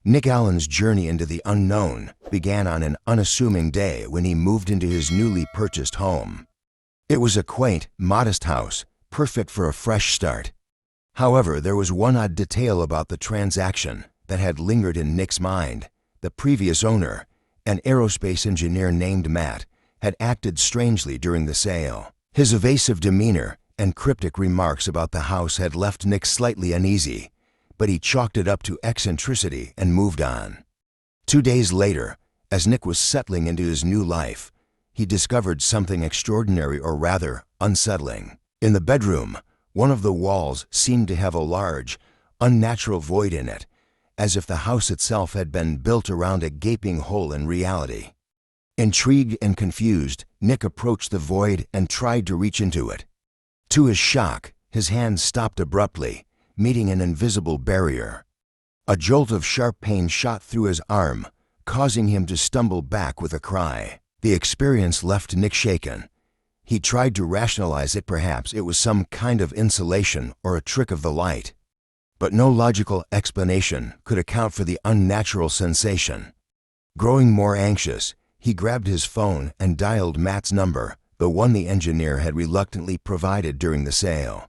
Nick Allen's journey into the unknown began on an unassuming day when he moved into his newly purchased home. It was a quaint, modest house, perfect for a fresh start. However, there was one odd detail about the transaction that had lingered in Nick's mind. The previous owner, an aerospace engineer named Matt, had acted strangely during the sale. His evasive demeanor and cryptic remarks about the house had left Nick slightly uneasy, but he chalked it up to eccentricity and moved on. 2 days later, as Nick was settling into his new life, he discovered something extraordinary, or rather unsettling. In the bedroom, one of the walls seemed to have a large, unnatural void in it, as if the house itself had been built around a gaping hole in reality. Intrigued and confused, Nick approached the void and tried to reach into it. To his shock, his hand stopped abruptly, meeting an invisible barrier. A jolt of sharp pain shot through his arm, causing him to stumble back with a cry. The experience left Nick shaken. He tried to rationalize it. Perhaps it was some kind of insulation or a trick of the light. But no logical explanation could account for the unnatural sensation. Growing more anxious, he grabbed his phone and dialed Matt's number, the one the engineer had reluctantly provided during the sale.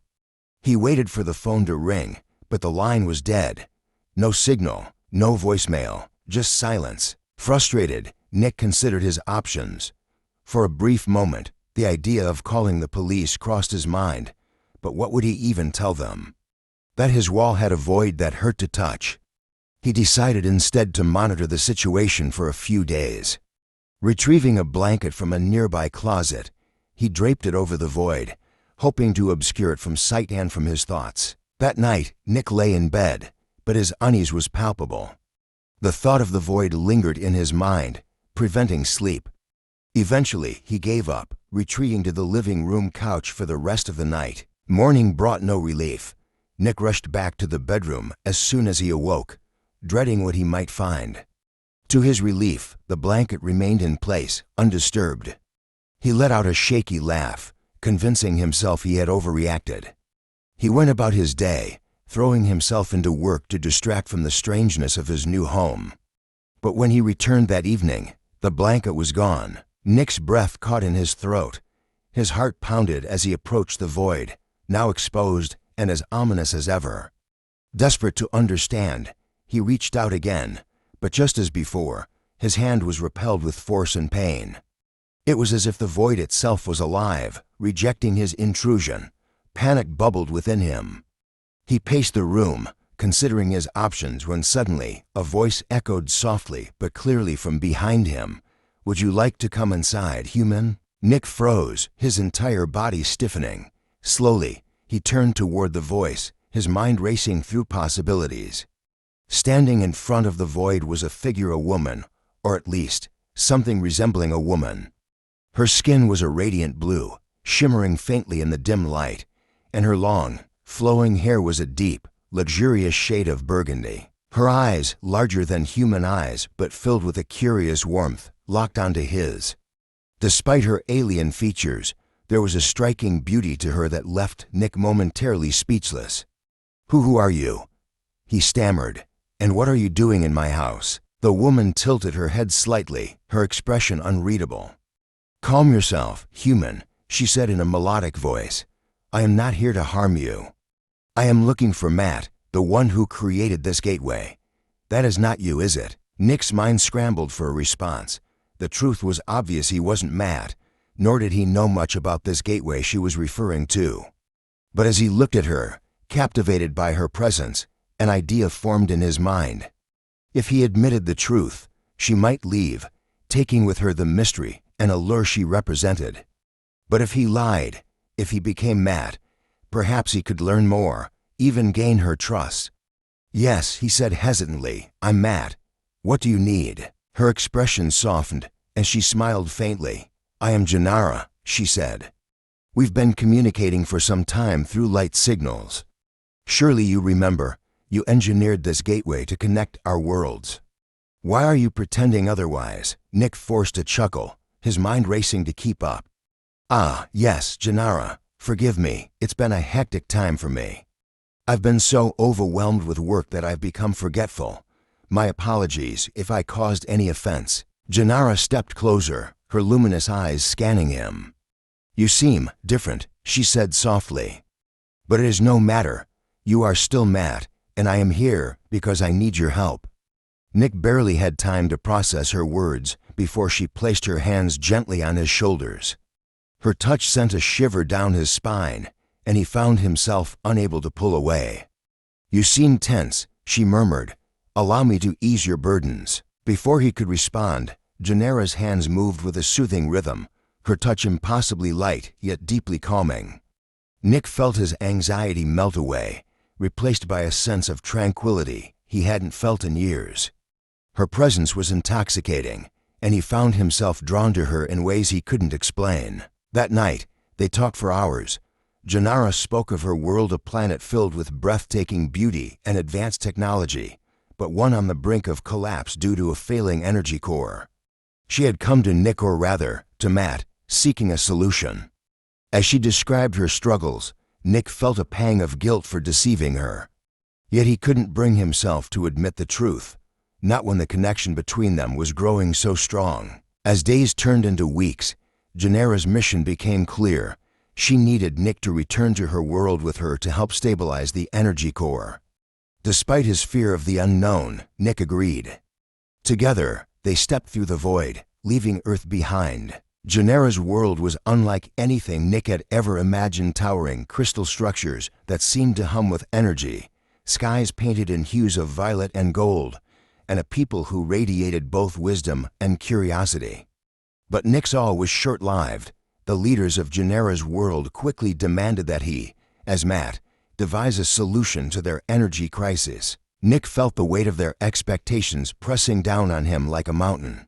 He waited for the phone to ring, but the line was dead. No signal, no voicemail, just silence. Frustrated, Nick considered his options. For a brief moment, the idea of calling the police crossed his mind, but what would he even tell them? That his wall had a void that hurt to touch. He decided instead to monitor the situation for a few days. Retrieving a blanket from a nearby closet, he draped it over the void, hoping to obscure it from sight and from his thoughts. That night, Nick lay in bed, but his unease was palpable. The thought of the void lingered in his mind, preventing sleep. Eventually, he gave up, retreating to the living room couch for the rest of the night. Morning brought no relief. Nick rushed back to the bedroom as soon as he awoke, dreading what he might find. To his relief, the blanket remained in place, undisturbed. He let out a shaky laugh, convincing himself he had overreacted. He went about his day, throwing himself into work to distract from the strangeness of his new home. But when he returned that evening, the blanket was gone. Nick's breath caught in his throat. His heart pounded as he approached the void, now exposed and as ominous as ever. Desperate to understand, he reached out again, but just as before, his hand was repelled with force and pain. It was as if the void itself was alive, rejecting his intrusion. Panic bubbled within him. He paced the room, considering his options, when suddenly a voice echoed softly but clearly from behind him. "Would you like to come inside, human?" Nick froze, his entire body stiffening. Slowly, he turned toward the voice, his mind racing through possibilities. Standing in front of the void was a figure, a woman, or at least, something resembling a woman. Her skin was a radiant blue, shimmering faintly in the dim light, and her long, flowing hair was a deep, luxurious shade of burgundy. Her eyes, larger than human eyes but filled with a curious warmth, locked onto his. Despite her alien features, there was a striking beauty to her that left Nick momentarily speechless. Who are you?" he stammered. "And what are you doing in my house?" The woman tilted her head slightly, her expression unreadable. "Calm yourself, human," she said in a melodic voice. "I am not here to harm you. I am looking for Matt, the one who created this gateway. That is not you, is it?" Nick's mind scrambled for a response. The truth was obvious: he wasn't Matt, nor did he know much about this gateway she was referring to. But as he looked at her, captivated by her presence, an idea formed in his mind. If he admitted the truth, she might leave, taking with her the mystery and allure she represented. But if he lied, if he became Matt, perhaps he could learn more, even gain her trust. "Yes," he said hesitantly, "I'm Matt. What do you need?" Her expression softened, and she smiled faintly. "I am Janara," she said. "We've been communicating for some time through light signals. Surely you remember, you engineered this gateway to connect our worlds. Why are you pretending otherwise?" Nick forced a chuckle, his mind racing to keep up. "Ah, yes, Janara. Forgive me, it's been a hectic time for me. I've been so overwhelmed with work that I've become forgetful. My apologies if I caused any offense." Janara stepped closer, her luminous eyes scanning him. "You seem different," she said softly. "But it is no matter. You are still Matt, and I am here because I need your help." Nick barely had time to process her words before she placed her hands gently on his shoulders. Her touch sent a shiver down his spine, and he found himself unable to pull away. "You seem tense," she murmured. "Allow me to ease your burdens." Before he could respond, Janara's hands moved with a soothing rhythm, her touch impossibly light yet deeply calming. Nick felt his anxiety melt away, replaced by a sense of tranquility he hadn't felt in years. Her presence was intoxicating, and he found himself drawn to her in ways he couldn't explain. That night, they talked for hours. Janara spoke of her world, a planet filled with breathtaking beauty and advanced technology, but one on the brink of collapse due to a failing energy core. She had come to Nick, or rather, to Matt, seeking a solution. As she described her struggles, Nick felt a pang of guilt for deceiving her. Yet he couldn't bring himself to admit the truth, not when the connection between them was growing so strong. As days turned into weeks, Janara's mission became clear. She needed Nick to return to her world with her to help stabilize the energy core. Despite his fear of the unknown, Nick agreed. Together, they stepped through the void, leaving Earth behind. Janara's world was unlike anything Nick had ever imagined, towering crystal structures that seemed to hum with energy, skies painted in hues of violet and gold, and a people who radiated both wisdom and curiosity. But Nick's awe was short-lived. The leaders of Janara's world quickly demanded that he, as Matt, devise a solution to their energy crisis. Nick felt the weight of their expectations pressing down on him like a mountain.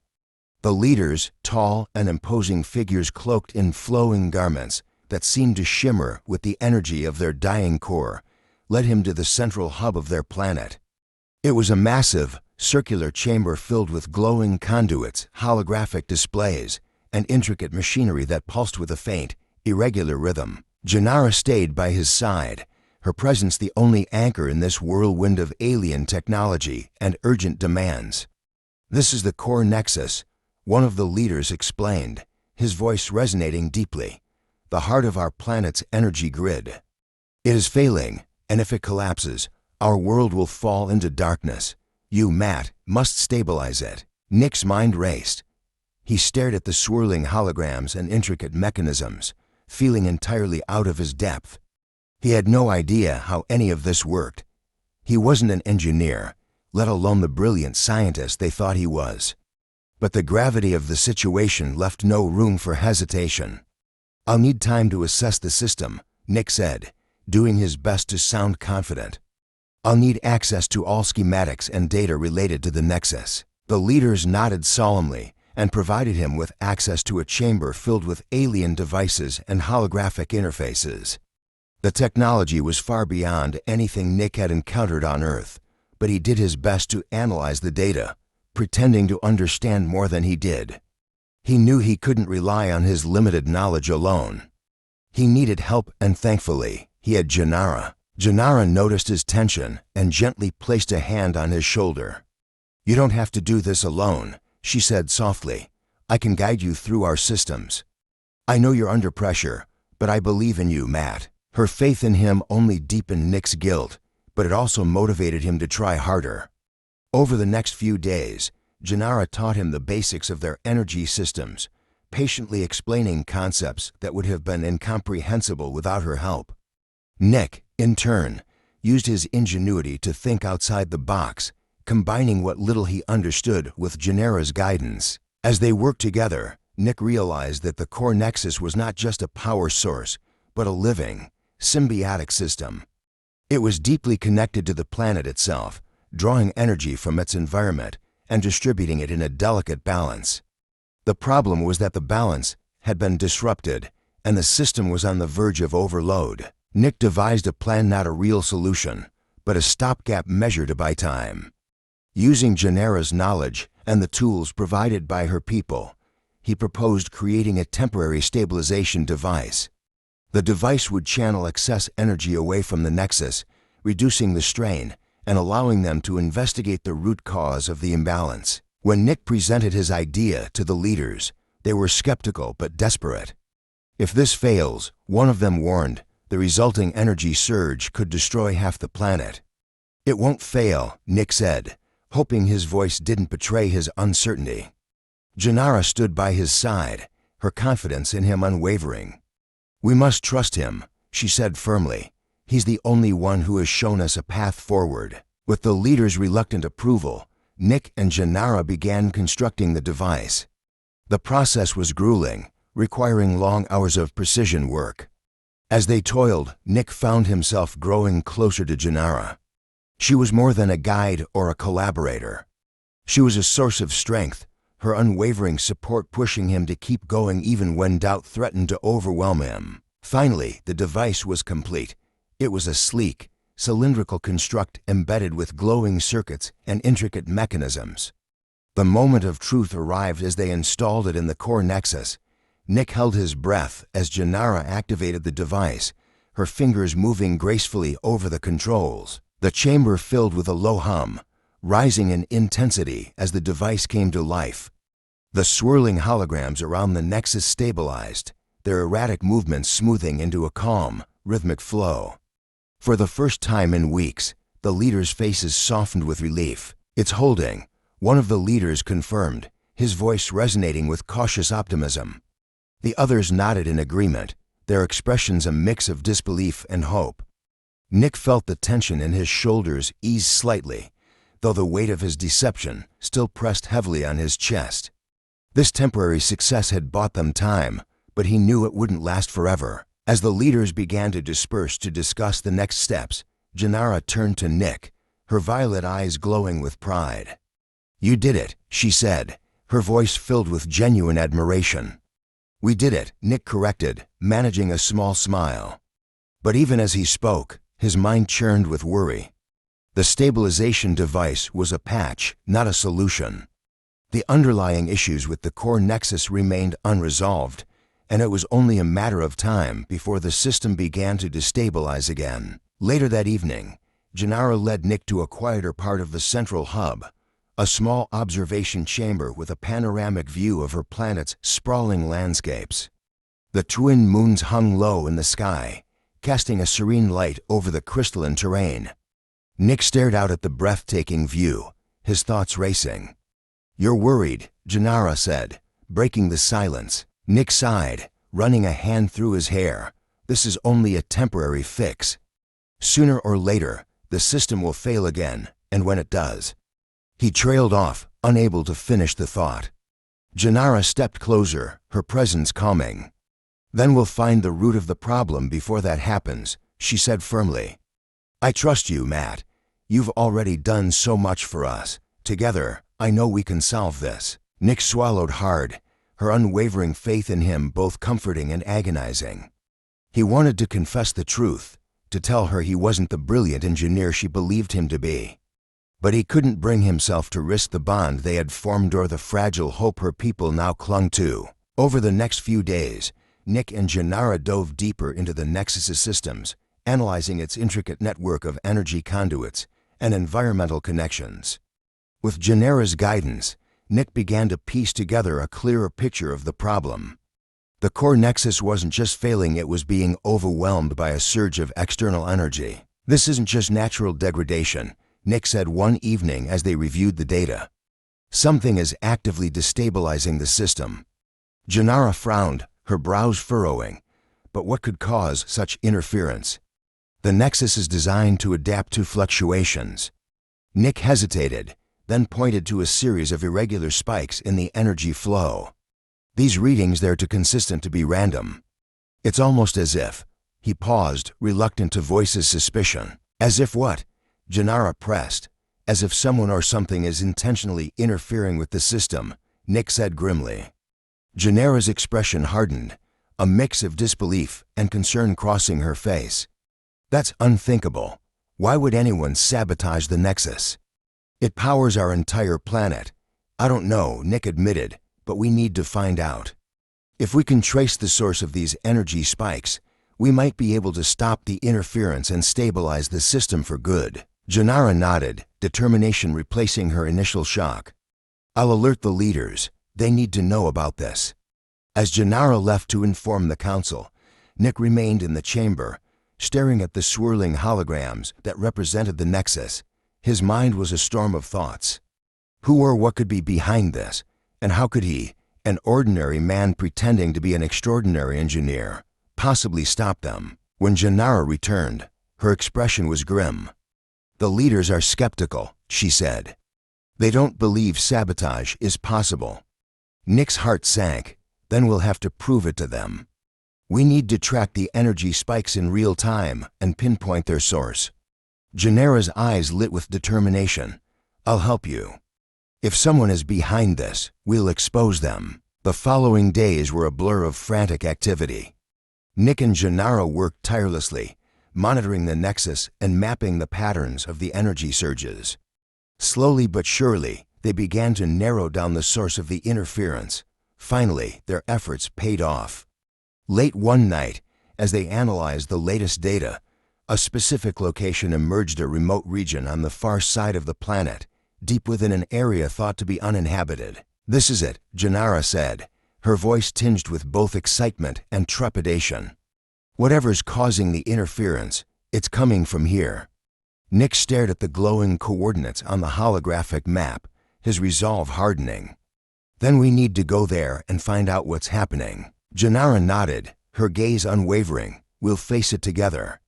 The leaders, tall and imposing figures cloaked in flowing garments that seemed to shimmer with the energy of their dying core, led him to the central hub of their planet. It was a massive, circular chamber filled with glowing conduits, holographic displays, and intricate machinery that pulsed with a faint, irregular rhythm. Janara stayed by his side, her presence the only anchor in this whirlwind of alien technology and urgent demands. "This is the core nexus," one of the leaders explained, his voice resonating deeply. "The heart of our planet's energy grid. It is failing, and if it collapses, our world will fall into darkness. You, Matt, must stabilize it." Nick's mind raced. He stared at the swirling holograms and intricate mechanisms, feeling entirely out of his depth. He had no idea how any of this worked. He wasn't an engineer, let alone the brilliant scientist they thought he was. But the gravity of the situation left no room for hesitation. "I'll need time to assess the system," Nick said, doing his best to sound confident. "I'll need access to all schematics and data related to the Nexus." The leaders nodded solemnly and provided him with access to a chamber filled with alien devices and holographic interfaces. The technology was far beyond anything Nick had encountered on Earth, but he did his best to analyze the data, pretending to understand more than he did. He knew he couldn't rely on his limited knowledge alone. He needed help, and thankfully, he had Janara. Janara noticed his tension and gently placed a hand on his shoulder. "You don't have to do this alone," she said softly. "I can guide you through our systems. I know you're under pressure, but I believe in you, Matt." Her faith in him only deepened Nick's guilt, but it also motivated him to try harder. Over the next few days, Janara taught him the basics of their energy systems, patiently explaining concepts that would have been incomprehensible without her help. Nick, in turn, used his ingenuity to think outside the box, combining what little he understood with Janara's guidance. As they worked together, Nick realized that the core nexus was not just a power source, but a living, symbiotic system. It was deeply connected to the planet itself, drawing energy from its environment and distributing it in a delicate balance. The problem was that the balance had been disrupted, and the system was on the verge of overload. Nick devised a plan, not a real solution, but a stopgap measure to buy time. Using Janara's knowledge and the tools provided by her people, he proposed creating a temporary stabilization device. The device would channel excess energy away from the Nexus, reducing the strain and allowing them to investigate the root cause of the imbalance. When Nick presented his idea to the leaders, they were skeptical but desperate. If this fails, one of them warned, the resulting energy surge could destroy half the planet. It won't fail, Nick said, hoping his voice didn't betray his uncertainty. Janara stood by his side, her confidence in him unwavering. We must trust him, she said firmly. He's the only one who has shown us a path forward. With the leader's reluctant approval, Nick and Janara began constructing the device. The process was grueling, requiring long hours of precision work. As they toiled, Nick found himself growing closer to Janara. She was more than a guide or a collaborator. She was a source of strength, her unwavering support pushing him to keep going even when doubt threatened to overwhelm him. Finally, the device was complete. It was a sleek, cylindrical construct embedded with glowing circuits and intricate mechanisms. The moment of truth arrived as they installed it in the core nexus. Nick held his breath as Janara activated the device, her fingers moving gracefully over the controls. The chamber filled with a low hum, rising in intensity as the device came to life. The swirling holograms around the nexus stabilized, their erratic movements smoothing into a calm, rhythmic flow. For the first time in weeks, the leaders' faces softened with relief. "It's holding," one of the leaders confirmed, his voice resonating with cautious optimism. The others nodded in agreement, their expressions a mix of disbelief and hope. Nick felt the tension in his shoulders ease slightly, though the weight of his deception still pressed heavily on his chest. This temporary success had bought them time, but he knew it wouldn't last forever. As the leaders began to disperse to discuss the next steps, Janara turned to Nick, her violet eyes glowing with pride. "You did it," she said, her voice filled with genuine admiration. "We did it," Nick corrected, managing a small smile. But even as he spoke, his mind churned with worry. The stabilization device was a patch, not a solution. The underlying issues with the core nexus remained unresolved, and it was only a matter of time before the system began to destabilize again. Later that evening, Janara led Nick to a quieter part of the central hub, a small observation chamber with a panoramic view of her planet's sprawling landscapes. The twin moons hung low in the sky, casting a serene light over the crystalline terrain. Nick stared out at the breathtaking view, his thoughts racing. "You're worried," Janara said, breaking the silence. Nick sighed, running a hand through his hair. "This is only a temporary fix. Sooner or later, the system will fail again, and when it does..." He trailed off, unable to finish the thought. Janara stepped closer, her presence calming. "Then we'll find the root of the problem before that happens," she said firmly. "I trust you, Matt. You've already done so much for us. Together, I know we can solve this." Nick swallowed hard, her unwavering faith in him both comforting and agonizing. He wanted to confess the truth, to tell her he wasn't the brilliant engineer she believed him to be. But he couldn't bring himself to risk the bond they had formed or the fragile hope her people now clung to. Over the next few days, Nick and Janara dove deeper into the Nexus's systems, analyzing its intricate network of energy conduits and environmental connections. With Janara's guidance, Nick began to piece together a clearer picture of the problem. The core nexus wasn't just failing, it was being overwhelmed by a surge of external energy. "This isn't just natural degradation," Nick said one evening as they reviewed the data. "Something is actively destabilizing the system." Janara frowned, her brows furrowing. But what could cause such interference? "The nexus is designed to adapt to fluctuations." Nick hesitated, then pointed to a series of irregular spikes in the energy flow. "These readings, they're too consistent to be random. It's almost as if..." He paused, reluctant to voice his suspicion. "As if what?" Janara pressed. "As if someone or something is intentionally interfering with the system," Nick said grimly. Janara's expression hardened, a mix of disbelief and concern crossing her face. "That's unthinkable. Why would anyone sabotage the Nexus? It powers our entire planet." "I don't know," Nick admitted, "but we need to find out. If we can trace the source of these energy spikes, we might be able to stop the interference and stabilize the system for good." Janara nodded, determination replacing her initial shock. I'll alert the leaders. They need to know about this. As Janara left to inform the council, Nick remained in the chamber, staring at the swirling holograms that represented the Nexus. His mind was a storm of thoughts. Who or what could be behind this, and how could he, an ordinary man pretending to be an extraordinary engineer, possibly stop them? When Janara returned, her expression was grim. The leaders are skeptical, she said. They don't believe sabotage is possible. Nick's heart sank. Then we'll have to prove it to them. We need to track the energy spikes in real time and pinpoint their source. Janara's eyes lit with determination. I'll help you. If someone is behind this, we'll expose them. The following days were a blur of frantic activity. Nick and Janara worked tirelessly, monitoring the Nexus and mapping the patterns of the energy surges. Slowly but surely, they began to narrow down the source of the interference. Finally, their efforts paid off. Late one night, as they analyzed the latest data, a specific location emerged, a remote region on the far side of the planet, deep within an area thought to be uninhabited. This is it, Janara said, her voice tinged with both excitement and trepidation. Whatever's causing the interference, it's coming from here. Nick stared at the glowing coordinates on the holographic map, his resolve hardening. Then we need to go there and find out what's happening. Janara nodded, her gaze unwavering. We'll face it together.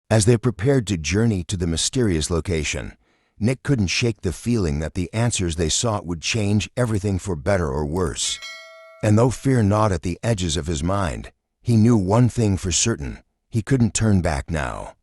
As they prepared to journey to the mysterious location, Nick couldn't shake the feeling that the answers they sought would change everything for better or worse. And though fear gnawed at the edges of his mind, he knew one thing for certain: he couldn't turn back now.